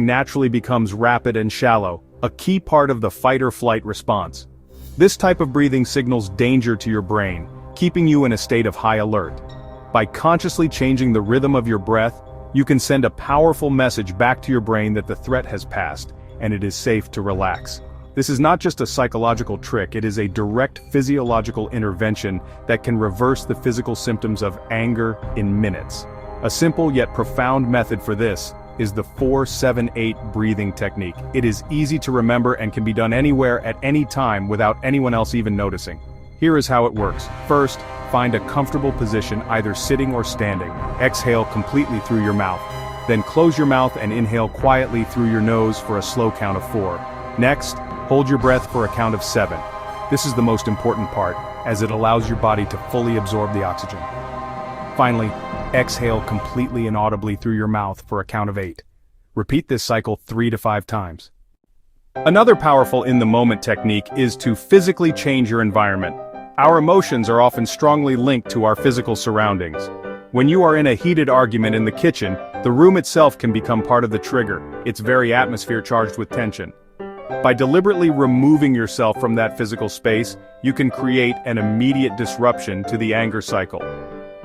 naturally becomes rapid and shallow, a key part of the fight-or-flight response. This type of breathing signals danger to your brain, keeping you in a state of high alert. By consciously changing the rhythm of your breath, you can send a powerful message back to your brain that the threat has passed, and it is safe to relax. This is not just a psychological trick, it is a direct physiological intervention that can reverse the physical symptoms of anger in minutes. A simple yet profound method for this is the 4-7-8 breathing technique. It is easy to remember and can be done anywhere at any time without anyone else even noticing. Here is how it works. First, find a comfortable position, either sitting or standing. Exhale completely through your mouth. Then close your mouth and inhale quietly through your nose for a slow count of 4. Next, hold your breath for a count of 7. This is the most important part, as it allows your body to fully absorb the oxygen. Finally, exhale completely and audibly through your mouth for a count of 8. Repeat this cycle 3 to 5 times. Another powerful in-the-moment technique is to physically change your environment. Our emotions are often strongly linked to our physical surroundings. When you are in a heated argument in the kitchen, the room itself can become part of the trigger, its very atmosphere charged with tension. By deliberately removing yourself from that physical space, you can create an immediate disruption to the anger cycle.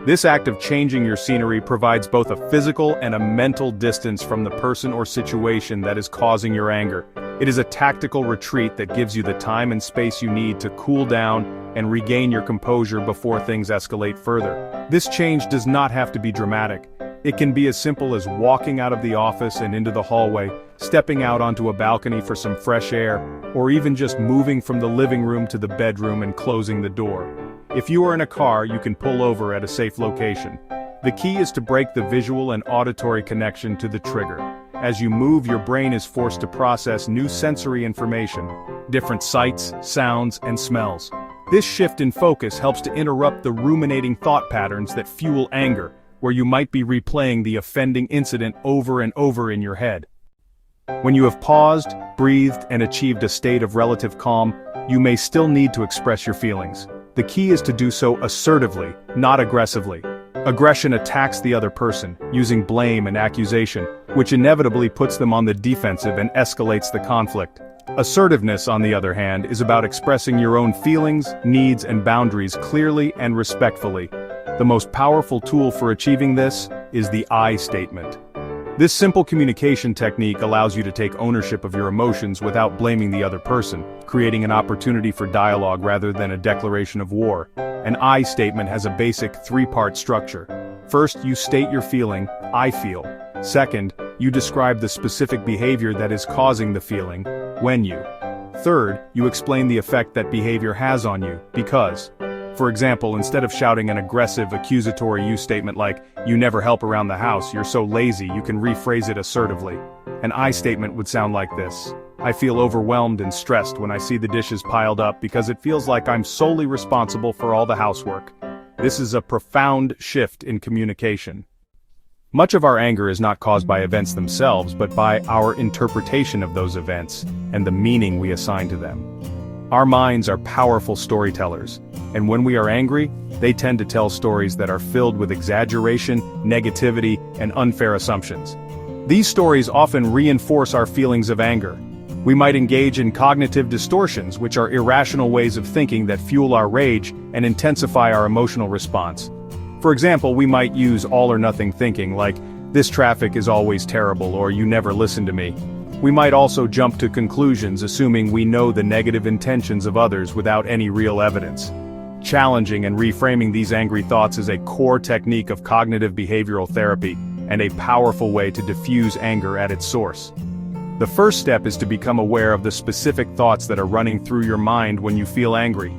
This act of changing your scenery provides both a physical and a mental distance from the person or situation that is causing your anger. It is a tactical retreat that gives you the time and space you need to cool down and regain your composure before things escalate further. This change does not have to be dramatic. It can be as simple as walking out of the office and into the hallway, stepping out onto a balcony for some fresh air, or even just moving from the living room to the bedroom and closing the door. If you are in a car, you can pull over at a safe location. The key is to break the visual and auditory connection to the trigger. As you move, your brain is forced to process new sensory information, different sights, sounds, and smells. This shift in focus helps to interrupt the ruminating thought patterns that fuel anger, where you might be replaying the offending incident over and over in your head. When you have paused, breathed, and achieved a state of relative calm, you may still need to express your feelings. The key is to do so assertively, not aggressively. Aggression attacks the other person, using blame and accusation, which inevitably puts them on the defensive and escalates the conflict. Assertiveness, on the other hand, is about expressing your own feelings, needs, and boundaries clearly and respectfully. The most powerful tool for achieving this is the I statement. This simple communication technique allows you to take ownership of your emotions without blaming the other person, creating an opportunity for dialogue rather than a declaration of war. An I statement has a basic 3-part structure. First, you state your feeling, I feel. Second, you describe the specific behavior that is causing the feeling, when you. Third, you explain the effect that behavior has on you, because. For example, instead of shouting an aggressive, accusatory you statement like, "You never help around the house, you're so lazy," you can rephrase it assertively. An I statement would sound like this: "I feel overwhelmed and stressed when I see the dishes piled up because it feels like I'm solely responsible for all the housework." This is a profound shift in communication. Much of our anger is not caused by events themselves, but by our interpretation of those events and the meaning we assign to them. Our minds are powerful storytellers, and when we are angry, they tend to tell stories that are filled with exaggeration, negativity, and unfair assumptions. These stories often reinforce our feelings of anger. We might engage in cognitive distortions, which are irrational ways of thinking that fuel our rage and intensify our emotional response. For example, we might use all-or-nothing thinking, like, "This traffic is always terrible," or "You never listen to me." We might also jump to conclusions assuming we know the negative intentions of others without any real evidence. Challenging and reframing these angry thoughts is a core technique of cognitive behavioral therapy and a powerful way to diffuse anger at its source. The first step is to become aware of the specific thoughts that are running through your mind when you feel angry.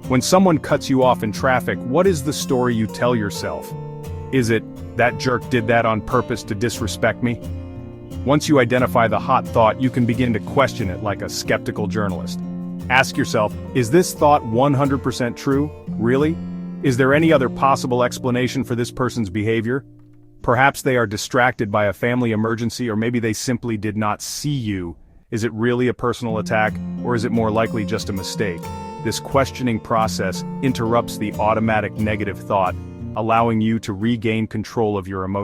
When someone cuts you off in traffic, what is the story you tell yourself? Is it, "That jerk did that on purpose to disrespect me"? Once you identify the hot thought, you can begin to question it like a skeptical journalist. Ask yourself, is this thought 100% true? Really? Is there any other possible explanation for this person's behavior? Perhaps they are distracted by a family emergency, or maybe they simply did not see you. Is it really a personal attack, or is it more likely just a mistake? This questioning process interrupts the automatic negative thought, allowing you to regain control of your emotions.